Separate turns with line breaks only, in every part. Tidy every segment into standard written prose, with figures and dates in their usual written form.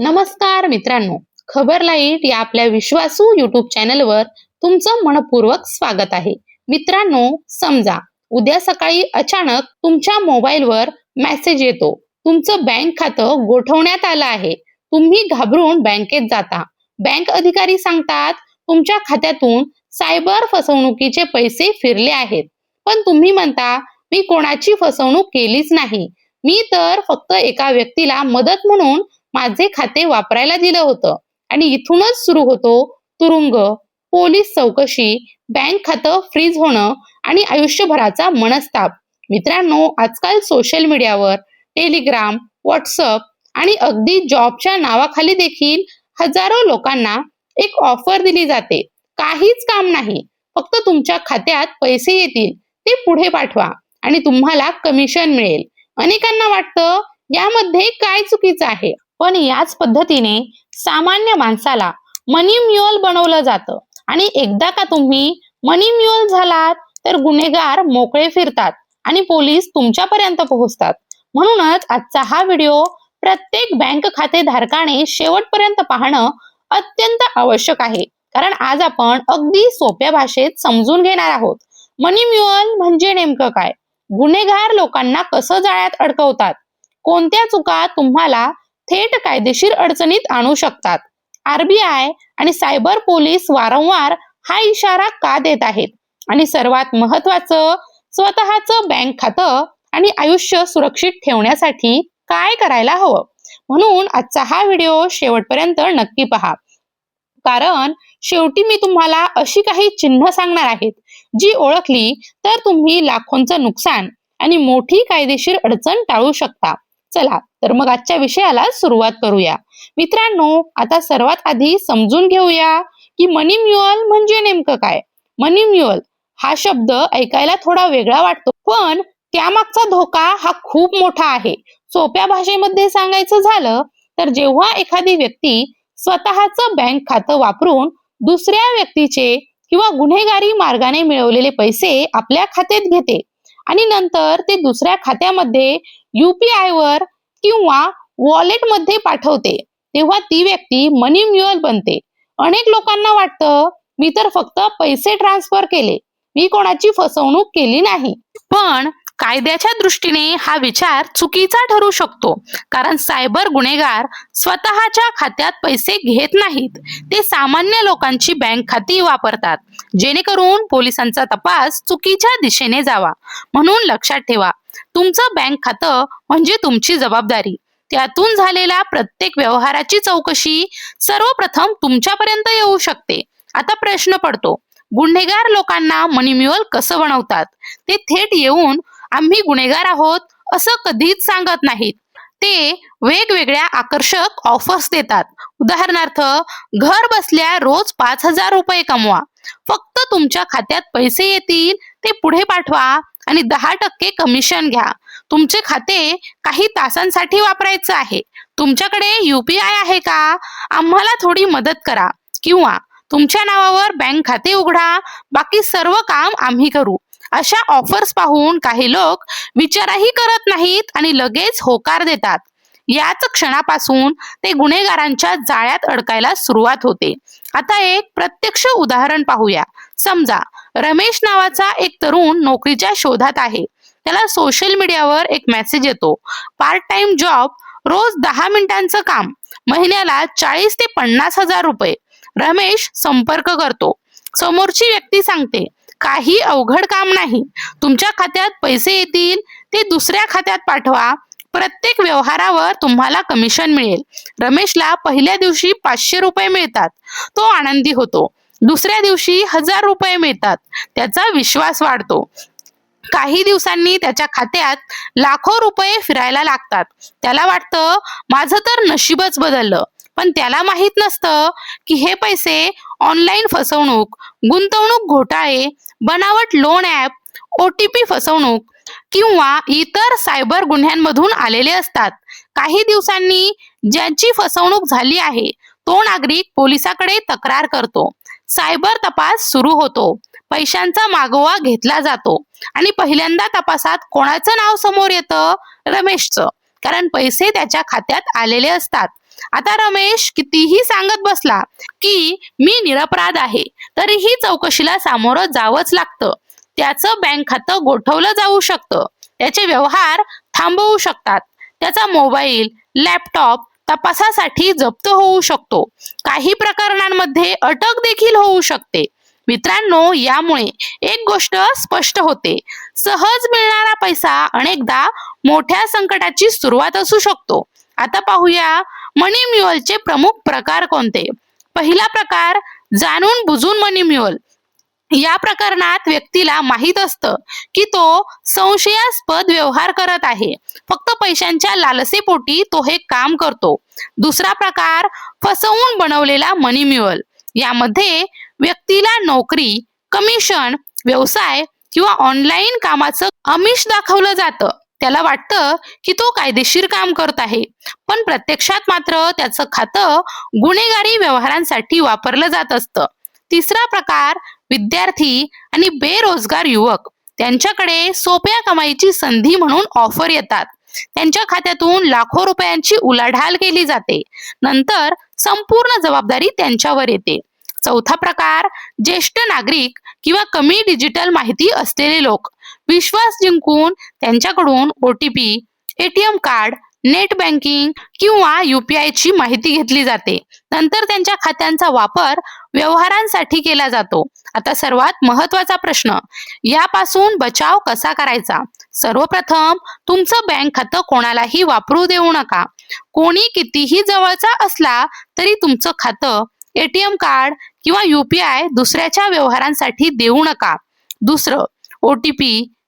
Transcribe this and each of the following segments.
नमस्कार मित्रांनो, खबर लाईट या आपल्या विश्वासू युट्यूब चॅनलवर तुमचं मनपूर्वक स्वागत आहे. मित्रांनो, समजा उद्या सकाळी अचानक तुमच्या मोबाईलवर मेसेज येतो, तुमचं बँक खातं गोठवण्यात आलं आहे. तुम्ही घाबरून बँकेत जाता. बँक अधिकारी सांगतात तुमच्या खात्यातून सायबर फसवणुकीचे पैसे फिरले आहेत. पण तुम्ही म्हणता मी कोणाची फसवणूक केलीच नाही. मी तर फक्त एका व्यक्तीला मदत म्हणून माझे खाते वापरायला दिलं होतं. आणि इथूनच सुरू होतो तुरुंग, पोलीस चौकशी, बँक खातं फ्रीज होणं आणि आयुष्यभराचा मनस्ताप. मित्रांनो, आजकाल सोशल मीडियावर टेलिग्राम, व्हॉट्सअप आणि अगदी जॉबच्या नावाखाली देखील हजारो लोकांना एक ऑफर दिली जाते. काहीच काम नाही, फक्त तुमच्या खात्यात पैसे येतील, ते पुढे पाठवा आणि तुम्हाला कमिशन मिळेल. अनेकांना वाटतं यामध्ये काय चुकीचं आहे, पण याच पद्धतीने सामान्य माणसाला मनी म्युअल बनवलं जातं. आणि एकदा का तुम्ही मनी म्युअल झालात तर गुन्हेगार मोकळे फिरतात आणि पोलीस तुमच्यापर्यंत पोहोचतात. म्हणूनच आजचा हा व्हिडिओ प्रत्येक बँक खाते धारकाने शेवटपर्यंत पाहणं अत्यंत आवश्यक आहे. कारण आज आपण अगदी सोप्या भाषेत समजून घेणार आहोत मनी म्युअल म्हणजे नेमकं काय, गुन्हेगार लोकांना कसं जाळ्यात अडकवतात, कोणत्या चुका तुम्हाला थेट कायदेशीर अडचणीत आणू शकतात. आरबीआय आणि सायबर पोलीस वारंवार हा इशारा का देत आहेत, आणि सर्वात महत्वाचं, स्वतःचं बँक खातं आणि आयुष्य सुरक्षित ठेवण्यासाठी काय करायला हवं. म्हणून आजचा हा व्हिडिओ शेवटपर्यंत नक्की पहा. कारण शेवटी मी तुम्हाला अशी काही चिन्ह सांगणार आहेत जी ओळखली तर तुम्ही लाखोंचं नुकसान आणि मोठी कायदेशीर अडचण टाळू शकता. चला तर मग आजच्या विषयाला सुरुवात करूया. मित्रांनो, आता सर्वात आधी समजून घेऊया की मनी म्युअल म्हणजे नेमकं काय. मनी म्युअल हा शब्द ऐकायला थोडा वेगळा वाटतो, पण त्यामागचा धोका हा खूप मोठा आहे. सोप्या भाषेमध्ये सांगायचं झालं तर जेव्हा एखादी व्यक्ती स्वतःचं बँक खातं वापरून दुसऱ्या व्यक्तीचे किंवा गुन्हेगारी मार्गाने मिळवलेले पैसे आपल्या खात्यात घेते आणि नंतर ते दुसऱ्या खात्यामध्ये UPI वर किंवा वॉलेट मध्ये पाठवते, तेव्हा ती व्यक्ती मनी म्युअल बनते. अनेक लोकांना वाटतं मी तर फक्त पैसे ट्रान्सफर केले, मी कोणाची फसवणूक केली नाही. पण कायद्याच्या दृष्टीने हा विचार चुकीचा ठरू शकतो. कारण सायबर गुन्हेगार स्वतःच्या खात्यात पैसे घेत नाहीत, ते सामान्य लोकांची बँक खाती वापरतात जेणेकरून पोलिसांचा तपास चुकीच्या दिशेने जावा. म्हणून लक्षात ठेवा, तुमचं बँक खातं म्हणजे तुमची जबाबदारी. त्यातून झालेल्या प्रत्येक व्यवहाराची चौकशी सर्वप्रथम तुमच्यापर्यंत येऊ शकते. आता प्रश्न पडतो, गुन्हेगार लोकांना मनी म्युअल कसं बनवतात. ते थेट येऊन आम्ही गुन्हेगार आहोत असं कधीच सांगत नाहीत. ते वेगवेगळ्या आकर्षक ऑफर्स देतात. उदाहरणार्थ, घर बसल्या रोज 5,000 रुपये कमवा, फक्त तुमच्या खात्यात पैसे येतील, ते पुढे पाठवा आणि 10% कमिशन घ्या. तुमचे खाते काही तासांसाठी वापरायचं आहे, तुमच्याकडे UPI आहे का, आम्हाला थोडी मदत करा, किंवा तुमच्या नावावर बँक खाते उघडा, बाकी सर्व काम आम्ही करू. अशा ऑफर्स पाहून काही लोक विचारही करत नाहीत आणि लगेच होकार देतात. याच क्षणापासून ते गुन्हेगारांच्या जाळ्यात अडकायला सुरुवात होते. आता एक प्रत्यक्ष उदाहरण पाहूया. समजा रमेश नावाचा एक तरुण नोकरीच्या शोधात आहे. त्याला सोशल मीडियावर एक मेसेज येतो, पार्ट टाइम जॉब, रोज 10 मिनिटांचं काम, महिन्याला 40 ते 50 हजार रुपये. रमेश संपर्क करतो. समोरची व्यक्ती सांगते, काही अवघड काम नाही, तुमच्या खात्यात पैसे येतील, ते दुसऱ्या खात्यात पाठवा, प्रत्येक व्यवहारावर तुम्हाला कमिशन मिळेल. रमेशला पहिल्या दिवशी 500 रुपये मिळतात, तो आनंदी होतो. दुसऱ्या दिवशी 1000 रुपये मिळतात, त्याचा विश्वास वाढतो. काही दिवसांनी त्याच्या खात्यात लाखो रुपये फिरायला लागतात. त्याला वाटतं माझं तर नशीबच बदललं. पण त्याला माहित नसतं की हे पैसे ऑनलाईन फसवणूक, गुंतवणूक घोटाळे, बनावट लोन ॲप, OTP फसवणूक किंवा इतर सायबर गुन्ह्यांमधून आलेले असतात. काही दिवसांनी ज्यांची फसवणूक झाली आहे तो नागरिक पोलिसाकडे तक्रार करतो. सायबर तपास सुरू होतो. पैशांचा मागोवा घेतला जातो आणि पहिल्यांदा तपासात कोणाचं नाव समोर येतं? रमेशचं. कारण पैसे त्याच्या खात्यात आलेले असतात. आता रमेश कितीही सांगत बसला की मी निरपराध आहे, तरीही चौकशीला सामोरं जावंच लागतं. त्याचं बँक खातं गोठवलं जाऊ शकतं, त्याचे व्यवहार थांबवू शकतात, त्याचा मोबाईल, लॅपटॉप तपासासाठी जप्त होऊ शकतो. काही प्रकरणांमध्ये अटक देखील होऊ शकते. मित्रांनो, यामुळे एक गोष्ट स्पष्ट होते, सहज मिळणारा पैसा अनेकदा मोठ्या संकटाची सुरुवात असू शकतो. आता पाहूया मनी म्युअलचे प्रमुख प्रकार कोणते. पहिला प्रकार, जाणून बुजून मनी म्युअल. या प्रकरणात व्यक्तीला माहीत असतं की तो संशयास्पद व्यवहार करत आहे, फक्त पैशांच्या लालसेपोटी तो हे काम करतो. दुसरा प्रकार, फसवून बनवलेला मनी म्युअल. यामध्ये व्यक्तीला नोकरी, कमिशन, व्यवसाय किंवा ऑनलाईन कामाचं आमिष दाखवलं जातं. त्याला वाटतं की तो कायदेशीर काम करत आहे, पण प्रत्यक्षात मात्र त्याचं खातं गुन्हेगारी व्यवहारांसाठी वापरलं जात असतं. तिसरा प्रकार, विद्यार्थी आणि बेरोजगार युवक. त्यांच्याकडे सोप्या कमाईची संधी म्हणून ऑफर येतात. त्यांच्या खात्यातून लाखो रुपयांची उलाढाल केली जाते. नंतर संपूर्ण जबाबदारी त्यांच्यावर येते. चौथा प्रकार, ज्येष्ठ नागरिक किंवा कमी डिजिटल माहिती असलेले लोक. विश्वास जिंकून त्यांच्याकडून OTP, ATM card, net banking किंवा UPI ची माहिती घेतली जाते. नंतर त्यांच्या खात्यांचा वापर व्यवहारांसाठी केला जातो. आता सर्वात महत्त्वाचा प्रश्न, यापासून बचाव कसा करायचा. सर्वप्रथम, तुमचं बँक खातं कोणालाही वापरू देऊ नका. कोणी कितीही जवळचा असला तरी तुमचं खातं, ATM कार्ड किंवा UPI दुसऱ्याच्या व्यवहारांसाठी देऊ नका. दुसरं, OTP,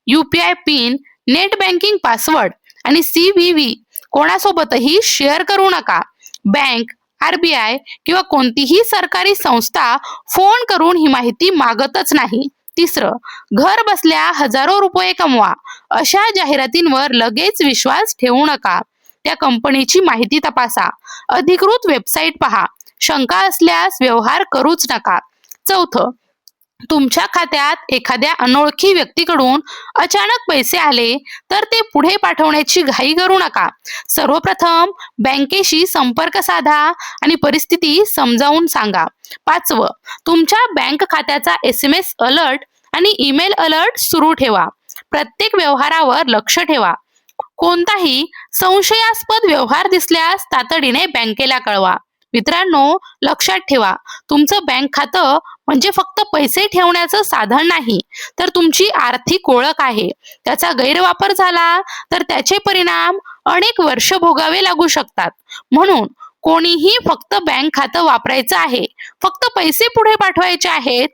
UPI pin, net banking password आणि CVV कोणासोबतही शेअर करू नका. बँक, RBI किंवा कोणतीही सरकारी संस्था फोन करून ही माहिती मागतच नाही. तिसरं, घर बसल्या हजारो रुपये कमवा अशा जाहिरातींवर लगेच विश्वास ठेवू नका. त्या कंपनीची माहिती तपासा, अधिकृत वेबसाईट पहा. शंका असल्यास व्यवहार करूच नका. चौथं, तुमच्या खात्यात एखाद्या अनोळखी व्यक्तीकडून अचानक पैसे आले तर ते पुढे पाठवण्याची घाई करू नका. सर्वप्रथम बँकेशी संपर्क साधा आणि परिस्थिती समजावून सांगा. पाचवं, तुमच्या बँक खात्याचा SMS अलर्ट आणि ईमेल अलर्ट सुरू ठेवा. प्रत्येक व्यवहारावर लक्ष ठेवा. कोणताही संशयास्पद व्यवहार दिसल्यास तातडीने बँकेला कळवा. मित्रांनो, लक्षात ठेवा, तुमचं बँक खातं म्हणजे फक्त पैसे ठेवण्याचं साधन नाही, तर तुमची आर्थिक ओळख आहे. त्याचा गैरवापर झाला तर त्याचे परिणाम अनेक वर्ष भोगावे लागू शकतात. म्हणून कोणीही फक्त बँक खातं वापरायचं आहे, फक्त पैसे पुढे पाठवायचे आहेत,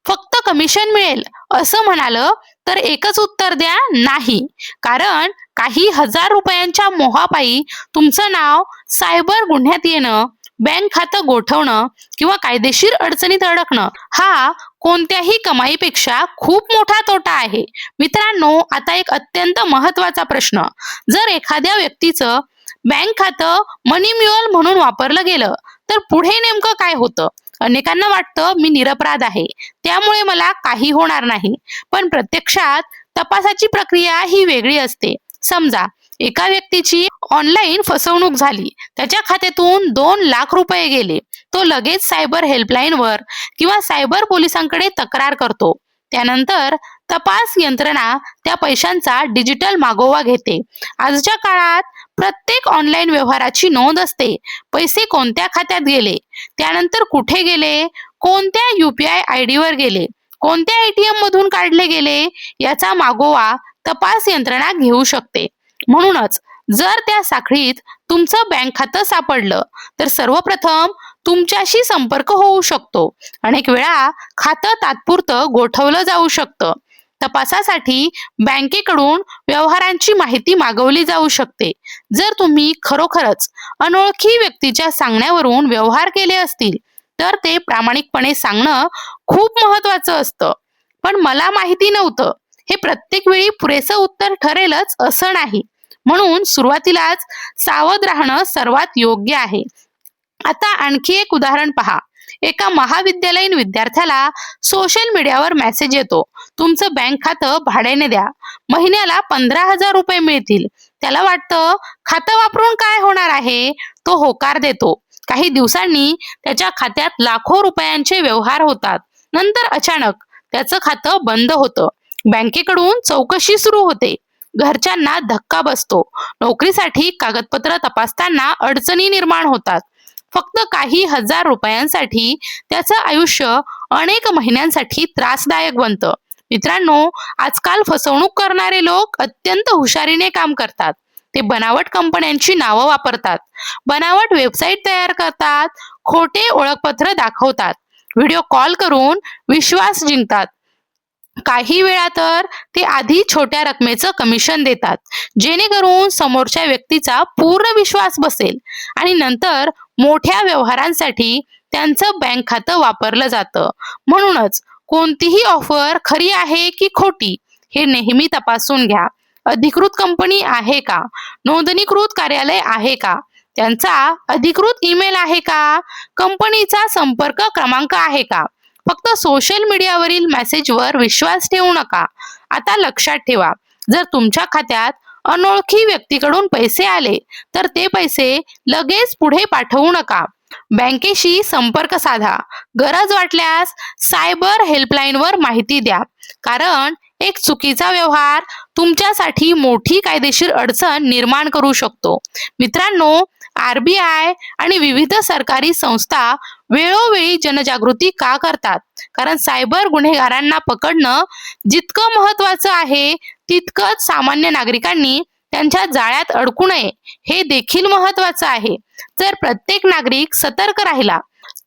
फक्त कमिशन मिळेल असं म्हणालं तर एकच उत्तर द्या, नाही. कारण काही हजार रुपयांच्या मोहापायी तुमचं नाव सायबर गुन्ह्यात येणं, बँक खातं गोठवणं किंवा कायदेशीर अडचणीत अडकणं हा कोणत्याही कमाईपेक्षा खूप मोठा तोटा आहे. मित्रांनो, आता एक अत्यंत महत्त्वाचा प्रश्न, जर एखाद्या व्यक्तीचं बँक खातं मनी म्युअल म्हणून वापरलं गेलं तर पुढे नेमकं काय होतं. अनेकांना वाटतं मी निरपराध आहे, त्यामुळे मला काही होणार नाही, पण प्रत्यक्षात तपासाची प्रक्रिया ही वेगळी असते. समजा एका व्यक्तीची ऑनलाईन फसवणूक झाली, त्याच्या खात्यातून 2 लाख रुपये गेले. तो लगेच सायबर हेल्पलाईनवर किंवा सायबर पोलिसांकडे तक्रार करतो. त्यानंतर तपास यंत्रणा त्या पैशांचा डिजिटल मागोवा घेते. आजच्या काळात प्रत्येक ऑनलाईन व्यवहाराची नोंद असते. पैसे कोणत्या खात्यात गेले, त्यानंतर कुठे गेले, कोणत्या UPI ID वर गेले, कोणत्या ATM मधून काढले गेले याचा मागोवा तपास यंत्रणा घेऊ शकते. म्हणूनच जर त्या साखळीत तुमचं बँक खातं सापडलं तर सर्वप्रथम तुमच्याशी संपर्क होऊ शकतो. अनेक वेळा खातं तात्पुरतं गोठवलं जाऊ शकतं. तपासासाठी बँकेकडून व्यवहारांची माहिती मागवली जाऊ शकते. जर तुम्ही खरोखरच अनोळखी व्यक्तीच्या सांगण्यावरून व्यवहार केले असतील तर ते प्रामाणिकपणे सांगणं खूप महत्त्वाचं असतं. पण मला माहिती नव्हतं हे प्रत्येक वेळी पुरेसं उत्तर ठरेलच असं नाही. म्हणून सुरुवातीलाच सावध राहणं सर्वात योग्य आहे. आता आणखी एक उदाहरण पहा. एका महाविद्यालयीन विद्यार्थ्याला सोशल मीडियावर मेसेज येतो, तुमचं बँक खातं भाड्याने द्या, महिन्याला 15,000 रुपये मिळतील. त्याला वाटतं खातं वापरून काय होणार आहे, तो होकार देतो. काही दिवसांनी त्याच्या खात्यात लाखो रुपयांचे व्यवहार होतात. नंतर अचानक त्याचं खातं बंद होतं. बँकेकडून चौकशी सुरू होते. घरच्यांना धक्का बसतो. नोकरीसाठी कागदपत्र तपासताना अडचणी निर्माण होतात. फक्त काही हजार रुपयांसाठी त्याचं आयुष्य अनेक महिन्यांसाठी त्रासदायक बनतं. मित्रांनो, आजकाल फसवणूक करणारे लोक अत्यंत हुशारीने काम करतात. ते बनावट कंपन्यांची नावं वापरतात, बनावट वेबसाईट तयार करतात, खोटे ओळखपत्र दाखवतात, व्हिडिओ कॉल करून विश्वास जिंकतात. काही वेळा तर ते आधी छोट्या रकमेचं कमिशन देतात, जेणेकरून समोरच्या व्यक्तीचा पूर्ण विश्वास बसेल आणि नंतर मोठ्या व्यवहारांसाठी त्यांचं बँक खातं वापरलं जातं. म्हणूनच कोणतीही ऑफर खरी आहे की खोटी हे नेहमी तपासून घ्या. अधिकृत कंपनी आहे का? नोंदणीकृत कार्यालय आहे का? त्यांचा अधिकृत ईमेल आहे का? कंपनीचा संपर्क क्रमांक आहे का? फक्त सोशल मीडियावरील मेसेजवर विश्वास ठेवू नका. आता लक्षात ठेवा, जर तुमच्या खात्यात अनोळखी व्यक्तीकडून पैसे आले तर ते पैसे लगेच पुढे पाठवू नका. बँकेशी संपर्क साधा. गरज वाटल्यास सायबर हेल्पलाईनवर माहिती द्या, कारण एक चुकीचा व्यवहार तुमच्यासाठी मोठी कायदेशीर अडचण निर्माण करू शकतो. मित्रांनो, RBI आणि विविध सरकारी संस्था वेळोवेळी जनजागृती का करतात? कारण सायबर गुन्हेगारांना पकडणं जितकं महत्त्वाचं आहे, तितकंच सामान्य नागरिकांनी त्यांच्या जाळ्यात अडकू नये हे देखील महत्त्वाचं आहे. जर प्रत्येक नागरिक सतर्क राहिला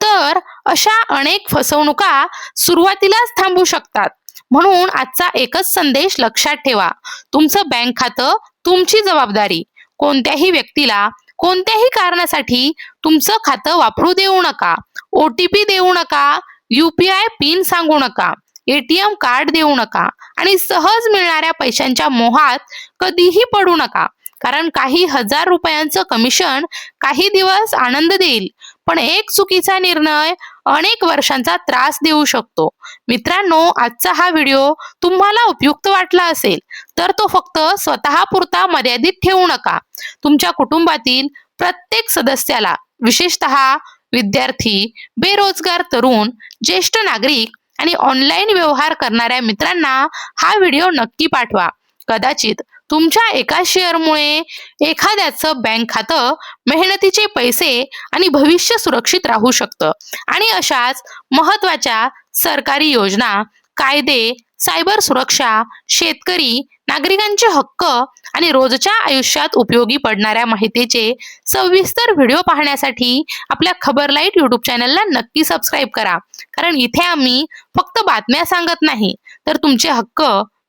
तर अशा अनेक फसवणुका सुरुवातीलाच थांबू शकतात. म्हणून आजचा एकच संदेश लक्षात ठेवा, तुमचं बँक खातं तुमची जबाबदारी. कोणत्याही व्यक्तीला कोणत्याही कारणासाठी तुमचं खातं वापरू देऊ नका. OTP देऊ नका, UPI पिन सांगू नका, ATM कार्ड देऊ नका आणि सहज मिळणाऱ्या पैशांच्या मोहात कधीही पडू नका. कारण काही हजार रुपयांचं कमिशन काही दिवस आनंद देईल, पण एक चुकीचा निर्णय अनेक वर्षांचा त्रास देऊ शकतो. मित्रांनो, आजचा हा व्हिडिओ तुम्हाला उपयुक्त वाटला असेल तर तो फक्त स्वतःपुरता मर्यादित ठेवू नका. तुमच्या कुटुंबातील प्रत्येक सदस्याला, विशेषतः विद्यार्थी, बेरोजगार तरुण, ज्येष्ठ नागरिक आणि ऑनलाईन व्यवहार करणाऱ्या मित्रांना हा व्हिडिओ नक्की पाठवा. कदाचित तुमच्या एका शेअरमुळे एखाद्याचं बँक खातं, मेहनतीचे पैसे आणि भविष्य सुरक्षित राहू शकतं. आणि अशाच महत्त्वाच्या सरकारी योजना, कायदे, सायबर सुरक्षा, शेतकरी, नागरिकांचे हक्क आणि रोजच्या आयुष्यात उपयोगी पडणाऱ्या माहितीचे सविस्तर व्हिडिओ पाहण्यासाठी आपल्या खबर लाईट यूट्यूब चॅनलला नक्की सबस्क्राईब करा. कारण इथे आम्ही फक्त बातम्या सांगत नाही, तर तुमचे हक्क,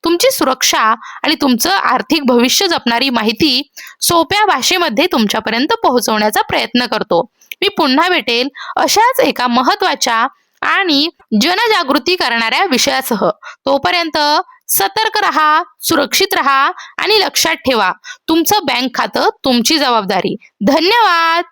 तुमची सुरक्षा आणि तुमचं आर्थिक भविष्य जपणारी माहिती सोप्या भाषेमध्ये तुमच्यापर्यंत पोहोचवण्याचा प्रयत्न करतो. मी पुन्हा भेटेल अशाच एका महत्त्वाच्या आणि जनजागृती करणाऱ्या विषयासह. तोपर्यंत सतर्क राहा, सुरक्षित राहा आणि लक्षात ठेवा, तुमचं बँक खातं तुमची जबाबदारी. धन्यवाद.